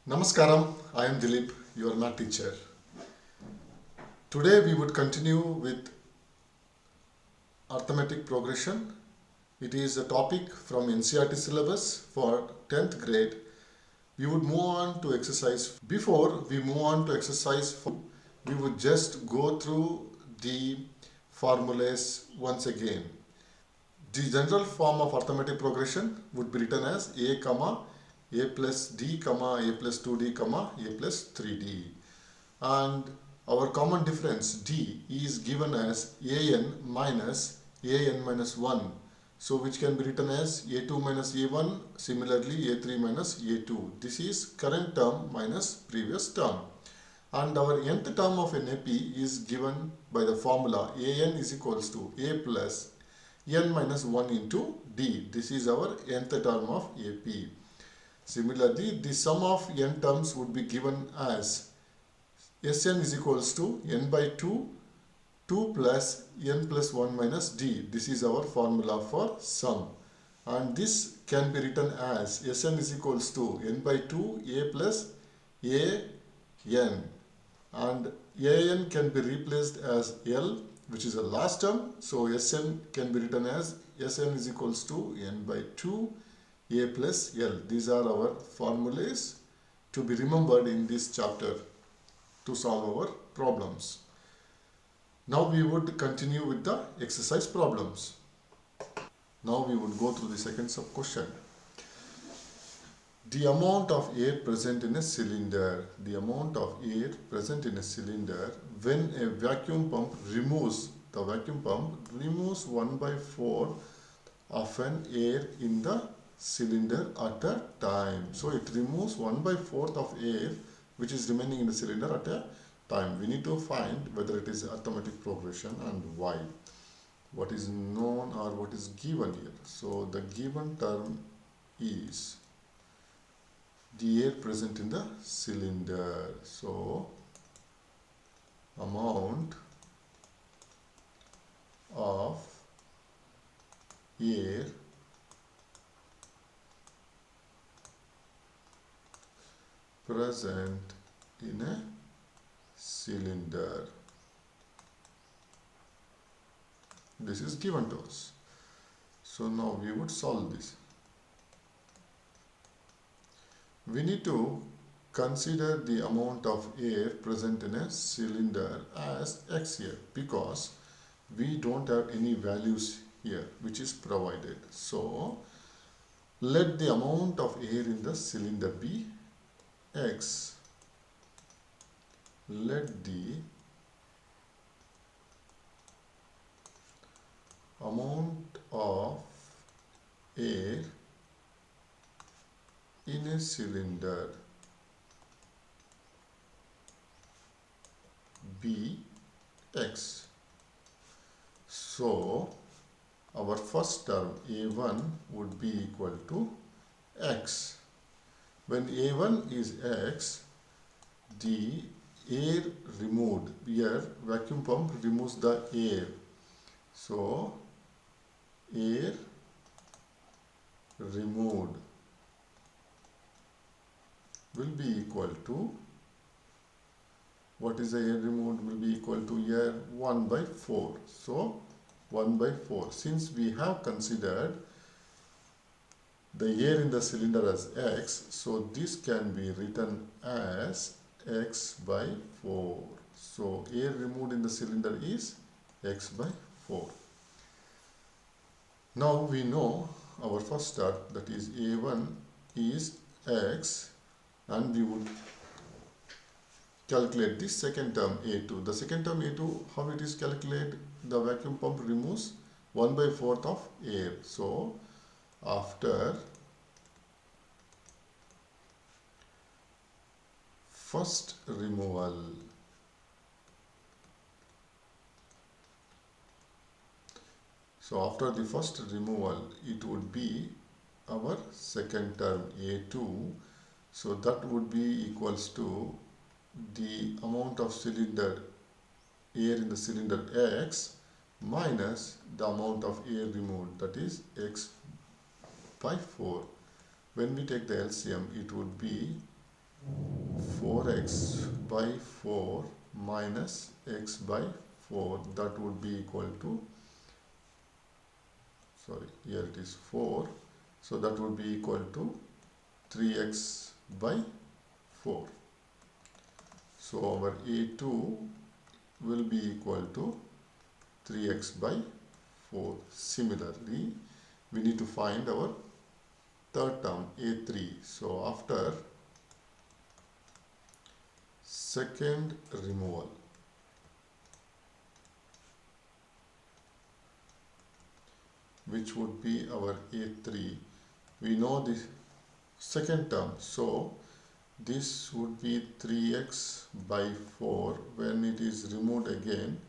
Namaskaram, I am Dilip, your math teacher. Today we would continue with arithmetic progression. It is a topic from NCERT syllabus for 10th grade. We would move on to exercise. Before we move on to exercise 4, we would just go through the formulas once again. The general form of arithmetic progression would be written as a comma a plus d comma a plus 2d comma a plus 3d, and our common difference d is given as an minus 1, so which can be written as a2 minus a1, similarly a3 minus a2. This is current term minus previous term, and our nth term of an AP is given by the formula an is equals to a plus n minus 1 into d. This is our nth term of AP. Similarly, the sum of n terms would be given as Sn is equals to n by 2, 2 plus n plus 1 minus d. This is our formula for sum. And this can be written as Sn is equals to n by 2 a plus an. And an can be replaced as L, which is the last term. So Sn can be written as Sn is equals to n by 2 a plus L. These are our formulas to be remembered in this chapter to solve our problems. Now we would continue with the exercise problems. Now we would go through the second sub question. The amount of air present in a cylinder. The amount of air present in a cylinder when a vacuum pump removes 1 by 4 of an air in the cylinder at a time. So it removes 1 by 4th of air which is remaining in the cylinder at a time. We need to find whether it is arithmetic progression and why. What is known or what is given here. So the given term is the air present in the cylinder. So amount of air present in a cylinder. This is given to us. So now we would solve this. We need to consider the amount of air present in a cylinder as x here, because we don't have any values here which is provided. So let the amount of air in the cylinder be x. Let the amount of air in a cylinder be x. So our first term a1 would be equal to x. When a1 is x, the air removed, here vacuum pump removes the air. So air removed will be equal to, what is the air removed, will be equal to here 1 by 4. So 1 by 4. Since we have considered the air in the cylinder as x, so this can be written as x by 4. So air removed in the cylinder is x by 4. Now we know our first step, that is a1 is x, and we would calculate the second term a2. The second term a2, how it is calculated? The vacuum pump removes 1 by 4th of air. So after first removal, so after the first removal, it would be our second term a2. So that would be equals to the amount of cylinder air in the cylinder x minus the amount of air removed, that is x by 4. When we take the LCM, it would be 4x by 4 minus x by 4, that would be equal to, sorry, here it is 4, so that would be equal to 3x by 4. So our A2 will be equal to 3x by 4. Similarly, we need to find our third term A3. So after second removal, which would be our A3, we know the second term, so this would be 3x by 4 when it is removed again.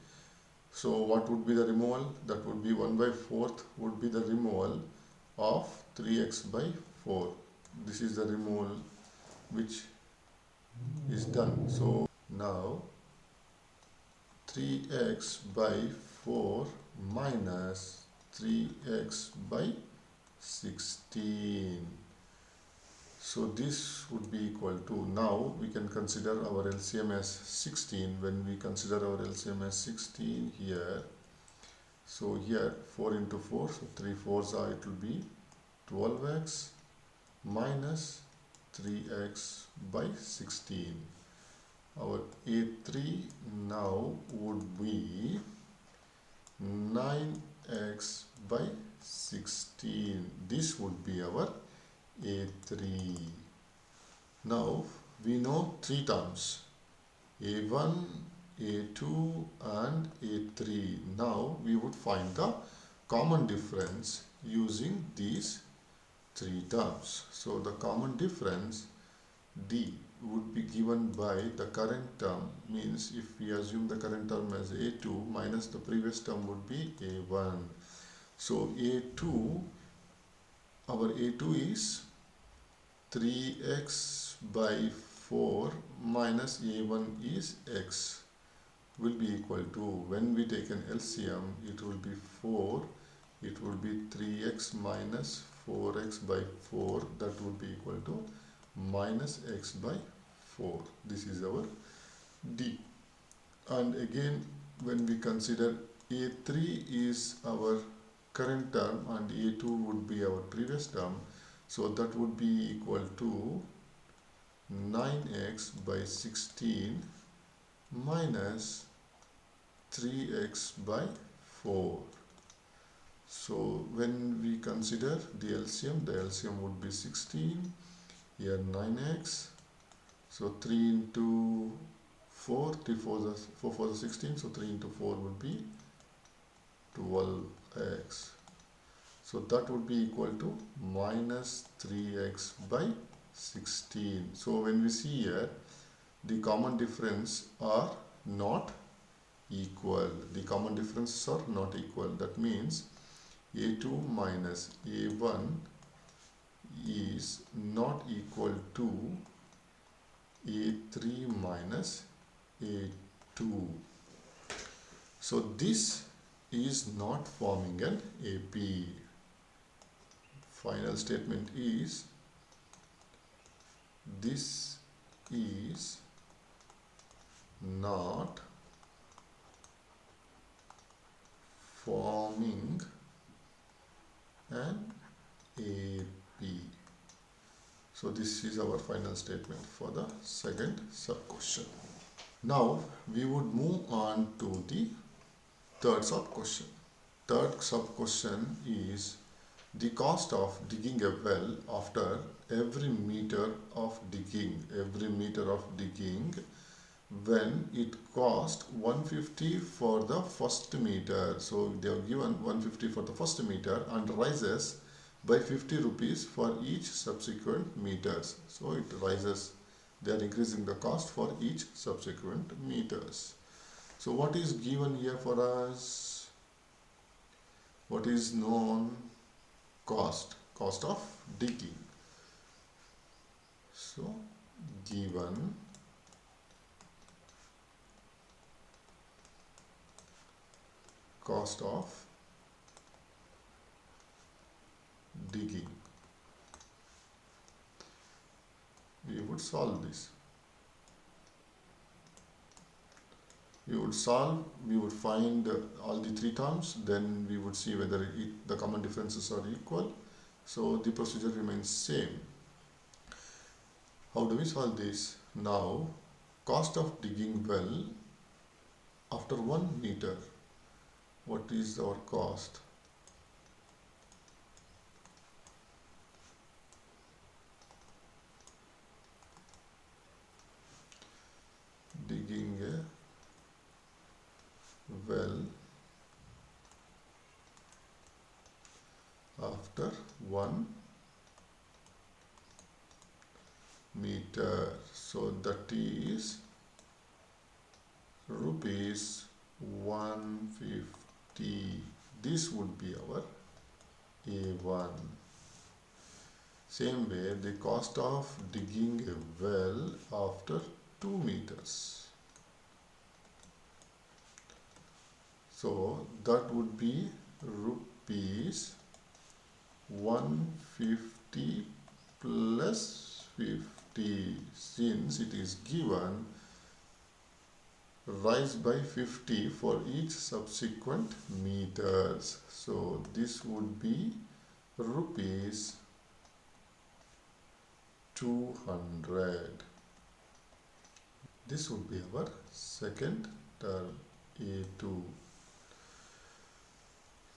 So what would be the removal? That would be 1 by 4th would be the removal of 3x by 4. This is the removal which is done. So now 3x by 4 minus 3x by 16. So this would be equal to, now we can consider our LCM as 16. When we consider our LCM as 16 here, so here 4 into 4, so 3 4s are, it will be 12x minus 3x by 16. Our A3 now would be 9x by 16. This would be our A3. Now we know three terms, A1, A2 and A3. Now we would find the common difference using these three terms. So the common difference D would be given by the current term, means if we assume the current term as A2 minus the previous term would be A1. So A2, our A2 is 3x by 4 minus A1 is x, will be equal to, when we take an LCM, it will be 4, it will be 3x minus 4x by 4, that would be equal to minus x by 4. This is our D. And again, when we consider A3 is our current term and A2 would be our previous term, so that would be equal to 9x by 16 minus 3x by 4. So when we consider the LCM would be 16, here 9x, so 3 into 4, 3 4 is 16, so 3 into 4 would be 12x. So that would be equal to minus 3x by 16. So when we see here, the common difference are not equal. The common differences are not equal. That means A2 minus A1 is not equal to A3 minus A2. So this is not forming an AP. Final statement is, this is not forming an AP. So this is our final statement for the second sub-question. Now we would move on to the third sub-question. Third sub-question is the cost of digging a well after every meter of digging, when it cost 150 for the first meter. So they have given 150 for the first meter and rises by 50 rupees for each subsequent meters. So it rises, they are increasing the cost for each subsequent meters. So what is given here for us? What is known? Cost of digging. So given cost of digging, we would would solve this. We would solve, we would find all the three terms, then we would see whether the common differences are equal. So the procedure remains same. How do we solve this? Now, cost of digging well after 1 meter. What is our cost? Digging a well after 1 meter. So that is rupees 150. This would be our A1. Same way, the cost of digging a well after 2 meters. So that would be rupees 150 plus 50. Since it is given, rise by 50 for each subsequent meters. So this would be rupees 200. This would be our second term, A2.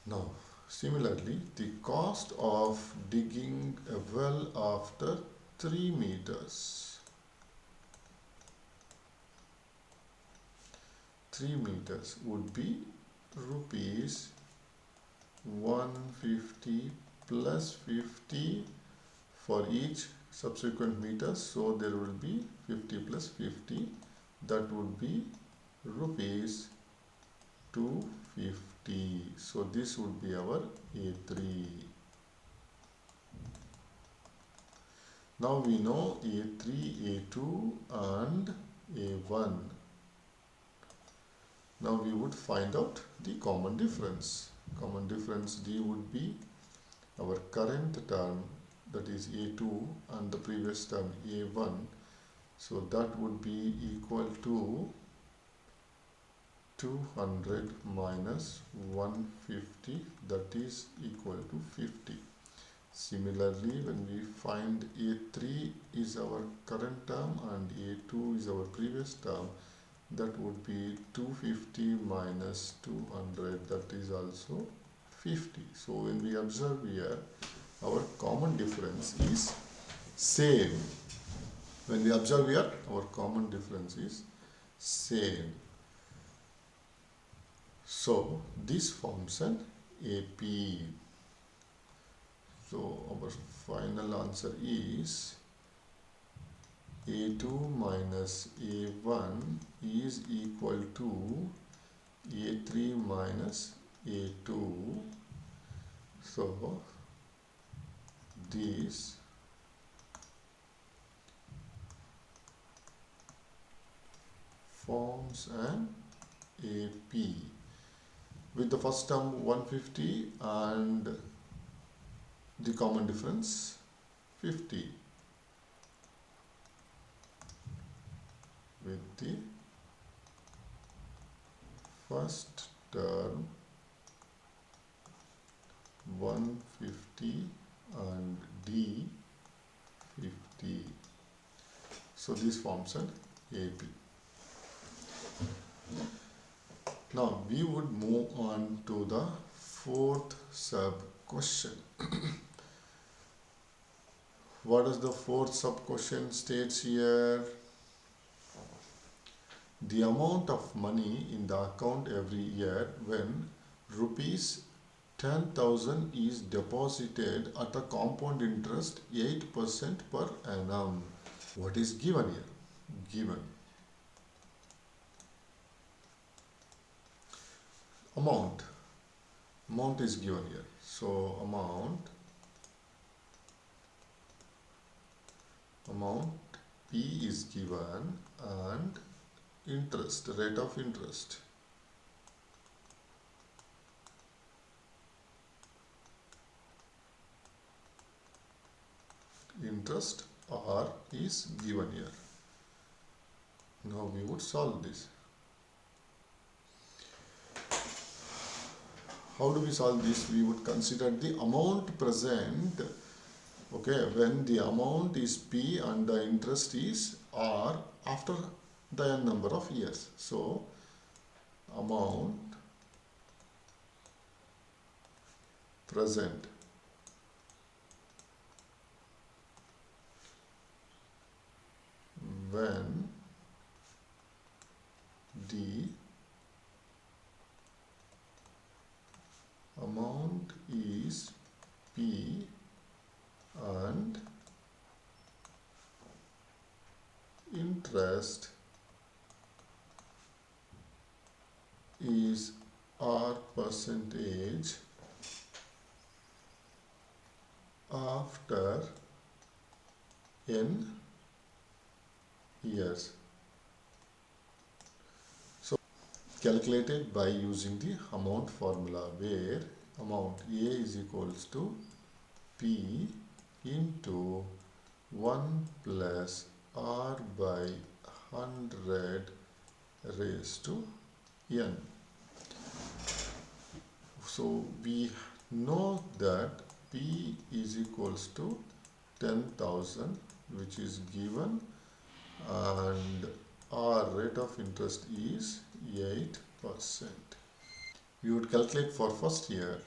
Now, similarly, the cost of digging a well after 3 meters. 3 meters would be rupees 150 plus 50 for each subsequent meters. So there will be 50 plus 50. That would be rupees 250. So this would be our A3. Now we know A3, A2 and A1. Now we would find out the common difference. Common difference D would be our current term, that is A2, and the previous term A1. So that would be equal to 200 minus 150, that is equal to 50. Similarly, when we find A3 is our current term and A2 is our previous term, that would be 250 minus 200, that is also 50. So when we observe here, our common difference is same. When we observe here, our common difference is same. So this forms an AP. So our final answer is A2 minus A1 is equal to A3 minus A2. So this forms an AP with the first term 150 and the common difference 50. With the first term 150 and D 50. So this forms an AP. Now we would move on to the fourth sub question. What does the fourth sub question states here? The amount of money in the account every year when rupees 10,000 is deposited at a compound interest 8% per annum. What is given here? Given amount is given here. So amount P is given and interest, rate of interest. Interest R is given here. Now we would solve this. How do we solve this? We would consider the amount present, okay, when the amount is P and the interest is R after the n number of years. So amount present when the amount is P and interest is R percentage after n years. So calculated by using the amount formula, where amount A is equals to P into 1 plus R by 100 raised to n. So we know that P is equals to 10,000, which is given, and our rate of interest is 8%. We would calculate for first year.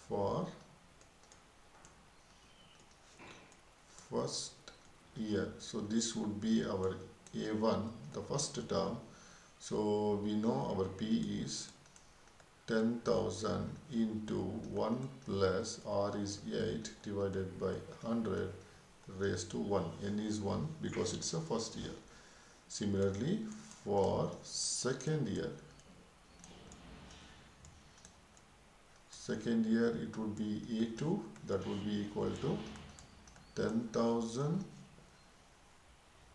For first year, so this would be our A1, the first term. So we know our P is 10,000 into 1 plus R is 8 divided by 100 raised to 1. N is 1 because it's a first year. Similarly, for second year, it would be A2, that would be equal to 10,000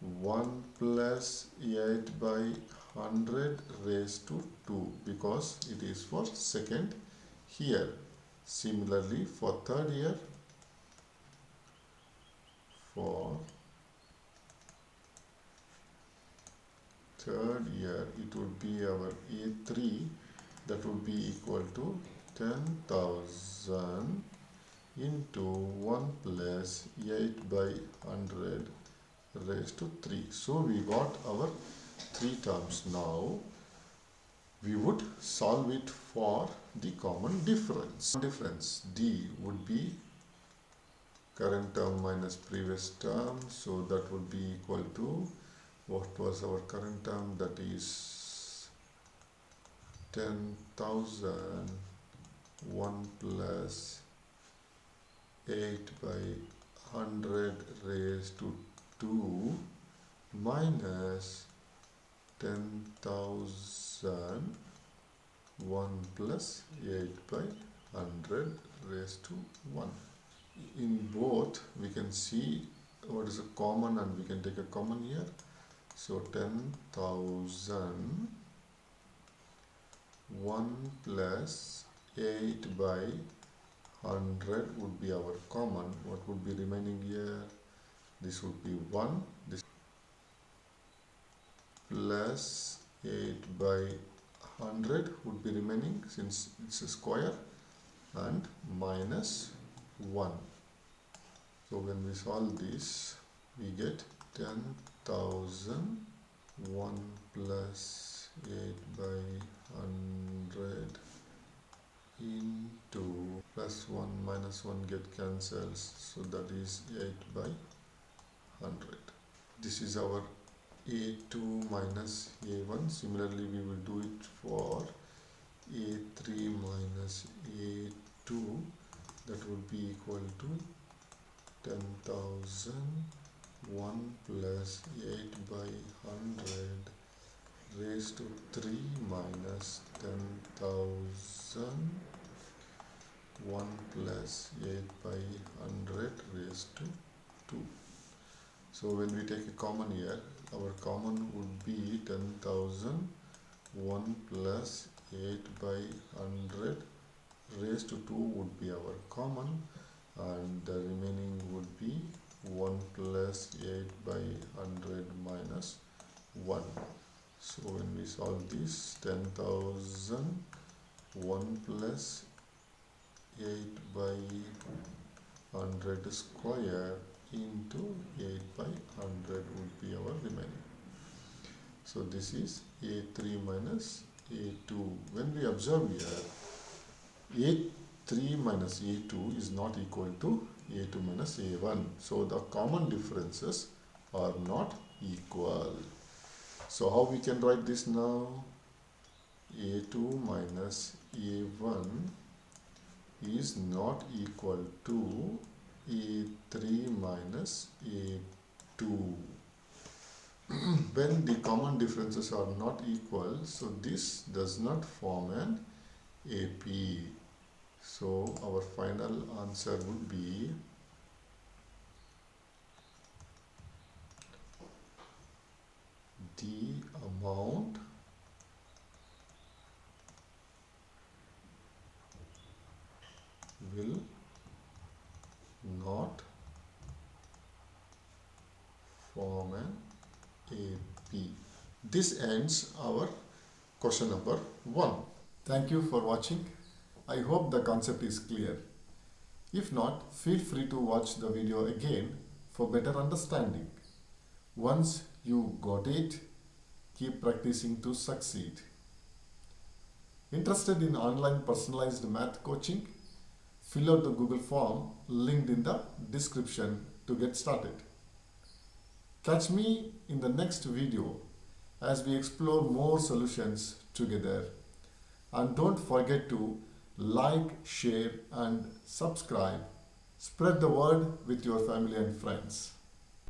1 plus 8 by 100 raised to 2, because it is for second year. Similarly, for third year, it would be our A3, that would be equal to 10,000 into 1 plus 8 by 100 raised to 3. So we got our 3 terms. Now we would solve it for the common difference. D would be current term minus previous term, so that would be equal to, what was our current term, that is 10,000 1 plus 8 by 100 raised to 2 minus 10,000 1 plus 8 by 100 raised to 1. In both we can see what is a common, and we can take a common here. So 10,000 1 plus 8 by 100 would be our common. What would be remaining here? This would be 1. This plus 8 by 100 would be remaining, since it's a square, and minus 1. So when we solve this, we get 10,000 1 plus 8 by 100 into plus 1 minus 1 get cancels, so that is 8 by 100. This is our A2 minus A1. Similarly, we will do it for A3 minus A2. That would be equal to 10,000 1 plus 8 by 100 raised to 3 minus 10,000 1 plus 8 by 100 raised to 2. So when we take a common here, our common would be 10,000 1 plus 8 by 100 raised to 2 would be our common, and the remaining would be 1 plus 8 by 100 minus 1. So when we solve this, 10,000, 1 plus 8 by 100 square into 8 by 100 would be our remaining. So this is A3 minus A2. When we observe here, A3 minus A2 is not equal to A2 minus A1. So the common differences are not equal. So how we can write this now? A2 minus A1 is not equal to A3 minus A2. When the common differences are not equal, so this does not form an AP. So our final answer would be the amount will not form an AP. This ends our question number 1. Thank you for watching. I hope the concept is clear. If not, feel free to watch the video again for better understanding. Once you got it, keep practicing to succeed. Interested in online personalized math coaching? Fill out the Google form linked in the description to get started. Catch me in the next video as we explore more solutions together. And don't forget to like, share and subscribe. Spread the word with your family and friends.